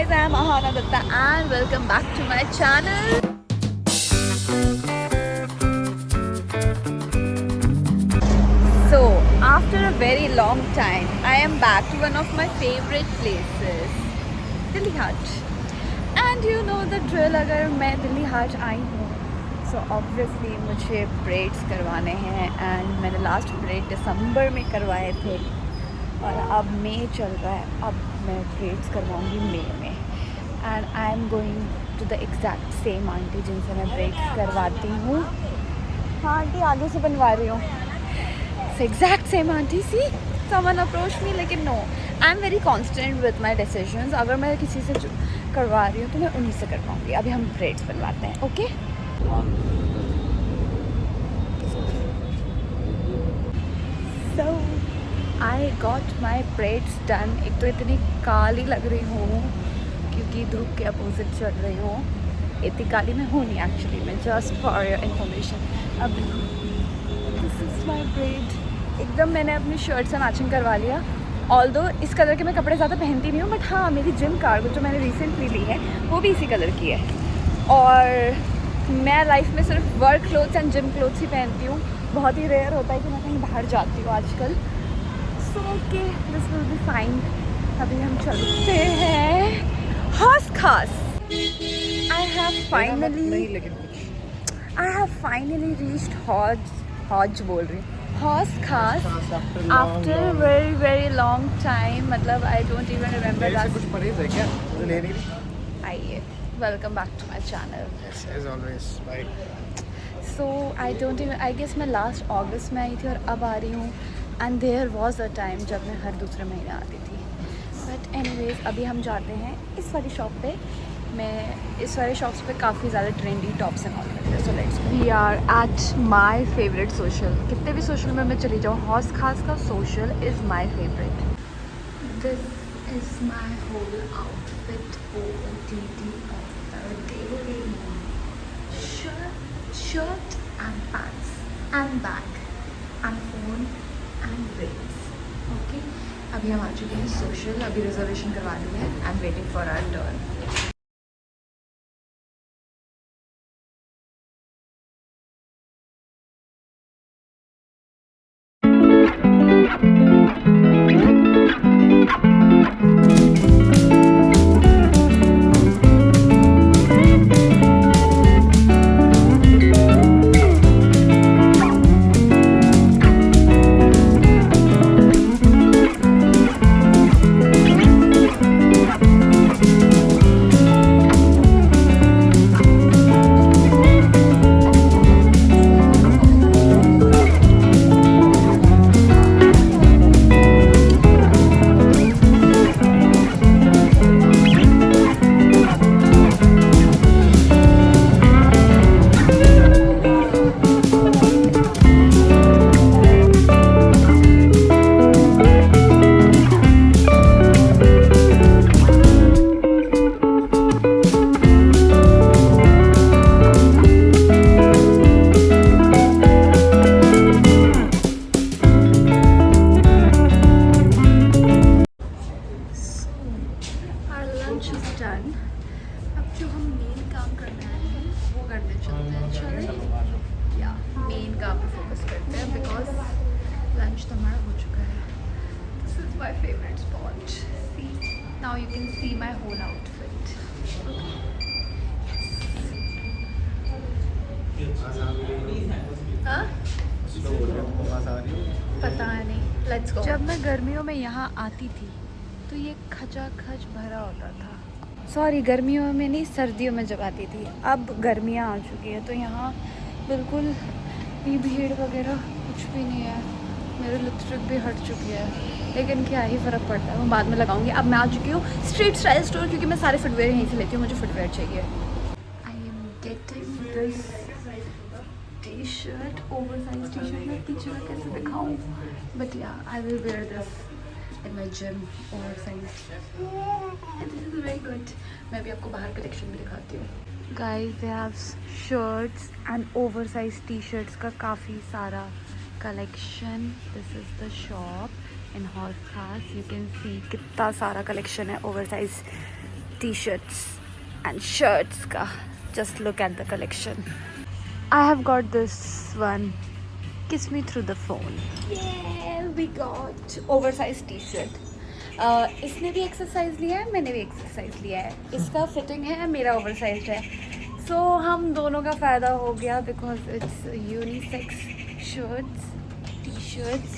guys, I am Ahana Dutta and welcome back to my channel. So, after a very long time, I am back to one of my favorite places, Delhi Hut. And you know the drill, अगर मैं दिल्ली हाट आई हूँ so obviously मुझे breads करवाने हैं and मैंने last bread दिसंबर में करवाए थे और अब मई चल रहा है, अब मैं ब्रेड्स करवाऊँगी मई में and I am going to the exact same aunty जिनसे मैं ब्रेड्स करवाती हूँ. हाँ आंटी आगे से बनवा रही हूँ. Exact same aunty. See someone approach me लेकिन no, I am very constant with my decisions. अगर मैं किसी से करवा रही हूँ तो मैं उन्हीं से करवाऊँगी. अभी हम ब्रेड्स बनवाते हैं. Okay so I got my breads done. एक तो इतनी काली लग रही हूँ क्योंकि धूप के अपोजिट चल रही हूँ. इतनी काली मैं हूँ नहीं एक्चुअली, मैं जस्ट फॉर योर इन्फॉर्मेशन. अब दिस इज़ माई ब्रेड. एकदम मैंने अपनी शर्ट से मैचिंग करवा लिया. ऑल्दो इस कलर के मैं कपड़े ज़्यादा पहनती नहीं हूँ, बट हाँ मेरी जिम कार्गो जो मैंने रिसेंटली ली है वो भी इसी कलर की है. और मैं लाइफ में सिर्फ work clothes and gym clothes ही पहनती हूँ. बहुत ही रेयर होता है कि मैं कहीं बाहर जाती हूँ आजकल. So okay, this will be fine. अभी हम चलते हैं हौस खास. आई हैव फाइनली रीच्ड हौज बोल रही हूँ, Hauz Khas after very very long time. मतलब I don't even remember that. कुछ परहेज है क्या तो ले नहीं रही? आइए, welcome back to my channel. As always bye. So I don't even, I guess मैं लास्ट अगस्त में आई थी और अब आ रही हूँ. And there was a time जब मैं हर दूसरे महीने आती थी. बट एनीवेज अभी हम जाते हैं इस वाली शॉप पे. मैं इस वाले शॉप्स पे काफ़ी ज़्यादा ट्रेंडी टॉप्स एंड ऑल मिलते हैं. So let's we are at my favourite social. कितने भी सोशल में मैं चली जाऊँ, हौस खास का social is my favourite. This is my whole outfit OOTD of the day. Shirt and pants and bag and phone and braids. Okay, अभी हम आ चुके हैं सोशल. अभी रिजर्वेशन करवा ली है. I am waiting for our turn. Done. अब जो हम मेन काम करना है वो करने चलते हैं. चले या मेन काम पे फोकस करते हैं बिकॉज लंच तो हमारा हो चुका है. This is my favourite spot. See now you can see my whole outfit. हाँ पता नहीं. Let's go. जब मैं गर्मियों में यहाँ आती थी तो ये खचाखच भरा होता था. सॉरी गर्मियों में नहीं, सर्दियों में जब आती थी. अब गर्मियाँ आ चुकी है तो यहाँ बिल्कुल भी भीड़ वगैरह कुछ भी नहीं है. मेरी लिपस्टिक भी हट चुकी है लेकिन क्या ही फ़र्क पड़ता है, वो बाद में लगाऊंगी. अब मैं आ चुकी हूँ स्ट्रीट स्टाइल स्टोर क्योंकि मैं सारे फुटवेयर यहीं से लेती हूँ. मुझे फुटवेयर चाहिए. I am getting this T shirt, over size T shirt. मैं पीछे में कैसे दिखाऊँ, बट या I will where this in my gym oversized. This is very good. मैं अभी आपको बाहर कलेक्शन भी दिखाती हूँ. Guys, they have shirts and oversized t-shirts का काफ़ी सारा collection. This is the shop in Hall Khas. You can see कितना सारा collection है oversized t-shirts and shirts ka. Just look at the collection. I have got this one. Kiss me through the phone. Yeah, we got oversized t-shirt. इसने भी exercise लिया है, मैंने भी exercise लिया है. इसका फिटिंग है, मेरा ओवरसाइज है. सो हम दोनों का फ़ायदा हो गया because it's unisex shirts T shirts.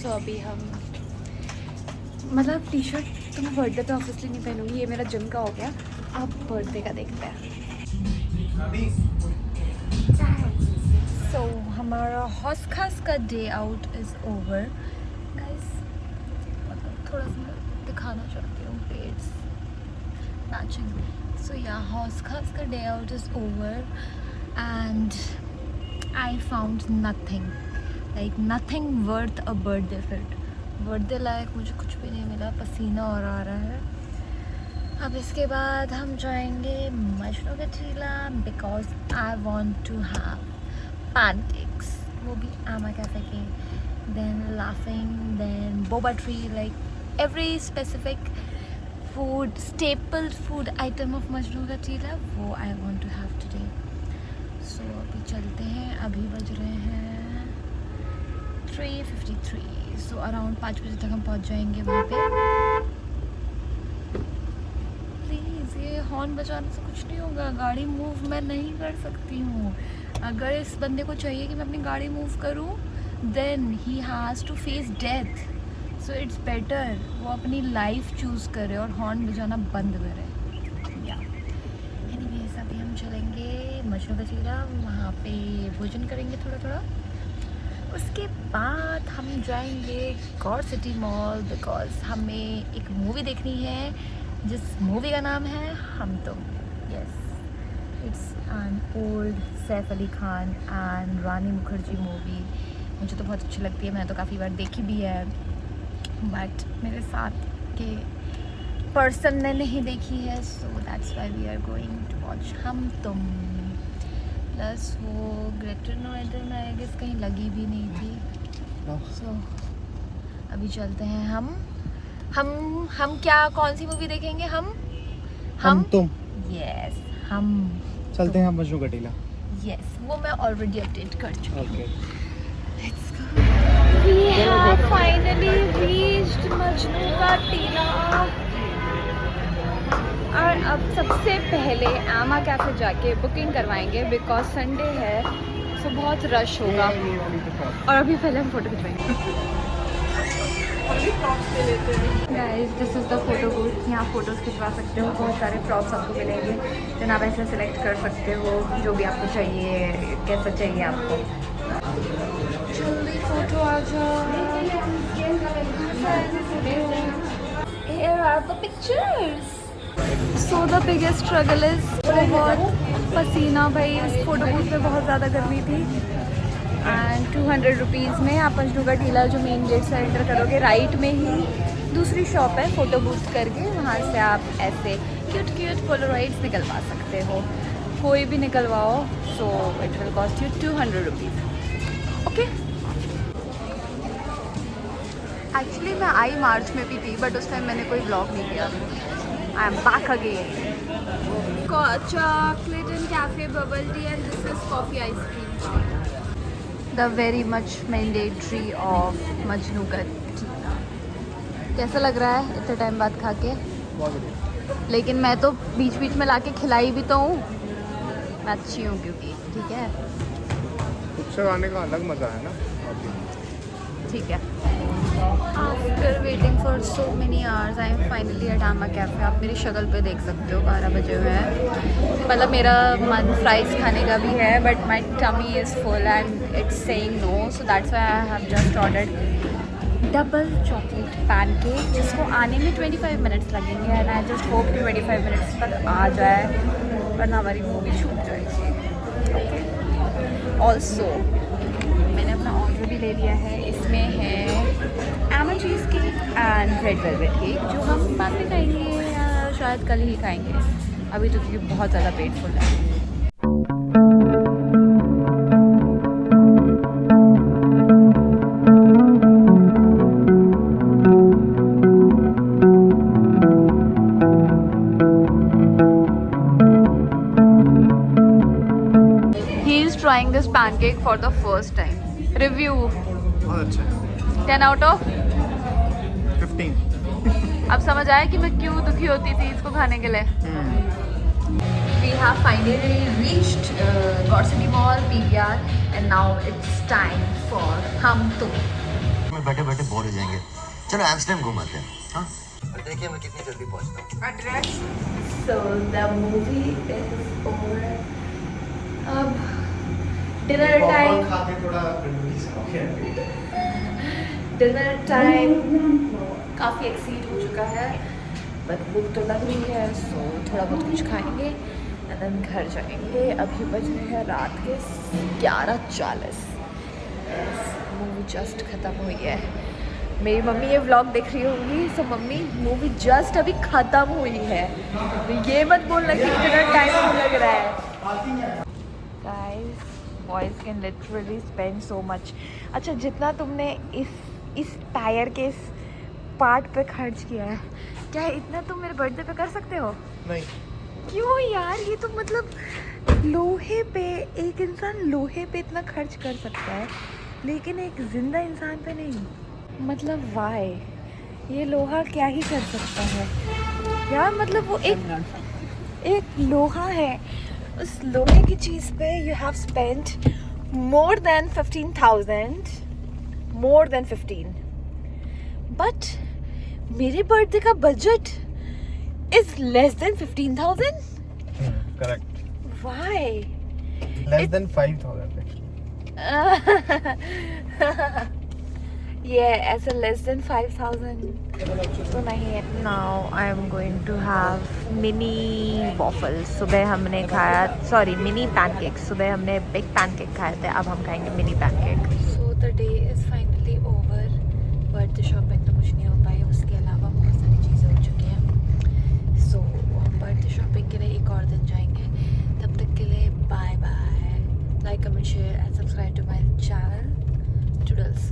So अभी हम मतलब टी शर्ट तो मैं बर्थडे पे ऑब्वियसली नहीं पहनूंगी, ये मेरा जिम का हो गया. अब बर्थडे का देखते हैं. सो हमारा हौस खास का day out is over. Guys मतलब थोड़ा सा दिखाना चाहती हूँ पेड्स मैचिंग. सो या हौस खास का day out is over and I found nothing like nothing worth a birthday fit. Birthday लायक मुझे कुछ भी नहीं मिला, पसीना और आ रहा है. अब इसके बाद हम जाएंगे Majnu ka Tila because I want to have pancakes, वो भी आमा कैफे के. Then laughing, then boba tree, like every specific food staple food item of Majnu ka Tila वो I want to have today. So अभी चलते हैं. अभी बज रहे हैं 3:53. सो अराउंड 5 बजे तक हम पहुंच जाएंगे वहाँ पे. प्लीज़ ये हॉर्न बजाने से कुछ नहीं होगा, गाड़ी मूव मैं नहीं कर सकती हूँ. अगर इस बंदे को चाहिए कि मैं अपनी गाड़ी मूव करूँ then he has to face death. So it's better वो अपनी लाइफ चूज़ करे और हॉर्न बजाना बंद करे. या एनीवेज अभी हम चलेंगे मजनू का टीला, वहाँ पे भोजन करेंगे थोड़ा थोड़ा. उसके बाद हम जाएंगे गौर सिटी मॉल बिकॉज हमें एक मूवी देखनी है जिस मूवी का नाम है हम तुम. Yes, it's an old Saif Ali Khan and Rani Mukherjee movie. मुझे तो बहुत अच्छी लगती है, मैंने तो काफ़ी बार देखी भी है, बट मेरे साथ के पर्सन ने नहीं देखी है. So that's why we are going to watch Hum Tum. Plus वो ग्रेटर नोएडा में आई गेस कहीं लगी भी नहीं थी. सो अभी चलते हैं. हम क्या कौन सी मूवी देखेंगे? हम तुम. यस हम चलते हैं हम मजनू का टीला. यस, वो मैं ऑलरेडी अपडेट कर चुकी हूँ. Okay. Let's go. We have finally reached Majnu ka Tilla. और अब सबसे पहले आमा कैफ़े जाके बुकिंग करवाएंगे बिकॉज संडे है. सो बहुत रश होगा. और अभी पहले हम फ़ोटो खिंचवाएंगे. Guys this is the photo booth. यहाँ फ़ोटोज़ खिंचवा सकते हो, बहुत सारे प्रॉप्स आपको मिलेंगे. देन आप ऐसे सिलेक्ट कर सकते हो जो भी आपको चाहिए, कैसा चाहिए आपको. जल्दी फ़ोटो आ जाओ. Here are the pictures. So the biggest struggle is बहुत पसीना भाई. इस फोटो बूथ में बहुत ज़्यादा गर्मी थी. एंड 200 रुपीज़ में आप मजनू का टीला जो मेन गेट से एंटर करोगे राइट में ही दूसरी शॉप है फोटो बूथ करके, वहाँ से आप ऐसे क्यूट पोलराइड्स निकलवा सकते हो. कोई भी निकलवाओ. So it will cost you 200 rupees. Okay. Actually मैं आई मार्च में भी थी बट उस टाइम मैंने कोई ब्लॉग नहीं किया. I am back again. Chocolate and cafe bubble tea and this is coffee ice cream. The very much mandatory of Majnu ka टीला. कैसा लग रहा है इतने टाइम बाद खा के? बहुत बढ़िया. लेकिन मैं तो बीच बीच में लाके खिलाई भी तो हूँ. मैं अच्छी हूँ क्योंकि ठीक है. खुद से खाने का अलग मज़ा है ना. ठीक है. After waiting for so many hours I am finally at आमा कैफ़े. आप मेरी शक्ल पे देख सकते हो 12 बजे हुए हैं. मतलब मेरा मन फ्राइज़ खाने का भी है but my tummy is full and it's saying no. So that's why I have just ordered double chocolate pancake जिसको आने में 25 मिनट्स लगेंगे. एंड आई जस्ट होप कि 25 मिनट्स तक आ जाए वरना हमारी मूवी छूट जाएगी. ऑल्सो मैंने अपना ऑर्डर भी ले लिया है. इसमें है आमा cheese cake and red velvet cake जो हम बाद में खाएंगे या शायद कल ही खाएंगे. अभी तो क्योंकि बहुत ज़्यादा पेट फुल है. trying this pancake for the first time. Review. बहुत अच्छा है 10 out of 15 अब समझ आया कि मैं क्यों दुखी होती थी इसको खाने के लिए. We have finally reached Gorcity Mall, PVR, and now it's time for हम तुम. में बैठे बैठे बोर हो जाएंगे. चलो एम्स्टर्डम घुमाते हैं. हाँ देखिए मैं कितनी जल्दी पहुंचता हूँ. So the movie is over. अब dinner time. Dinner time काफ़ी एक्सीड हो चुका है, बट भूख तो लग रही है, सो थोड़ा बहुत कुछ खाएंगे एंड देन घर जाएंगे. अभी बज रहे हैं रात के 11:40. मूवी जस्ट ख़त्म हुई है. मेरी मम्मी ये व्लॉग देख रही होंगी, सो मम्मी मूवी जस्ट अभी ख़त्म हुई है. ये मत बोलना कि इतना टाइम लग रहा है. Guys boys can literally spend so much. अच्छा जितना तुमने इस टायर के इस पार्ट पे खर्च किया है, क्या इतना तुम मेरे बर्थडे पे कर सकते हो? नहीं क्यों यार, ये तो मतलब लोहे पे एक इंसान लोहे पे इतना खर्च कर सकता है, लेकिन एक जिंदा इंसान पे नहीं. मतलब वाई, ये लोहा क्या ही कर सकता है यार. मतलब वो एक लोहा है, उस लोहे की चीज़ पे you have spent more than 15,000, more than 15. But मेरे बर्थडे का budget is less than 15,000. Correct Why? Less than 5,000 Yeah, ऐसा less than 5,000 तो नहीं है. Now I am going to have mini waffles. सुबह हमने खाया, sorry, mini pancakes. सुबह हमने big pancake खाए थे, अब हम खाएंगे mini pancake. So the day is finally over. Birthday shopping तो कुछ नहीं हो पाई, उसके अलावा बहुत सारी चीज़ें हो चुकी हैं. So हम बर्थडे शॉपिंग के लिए एक और दिन जाएंगे. तब तक के लिए bye bye. Like, comment, share and subscribe to my channel. Toodles.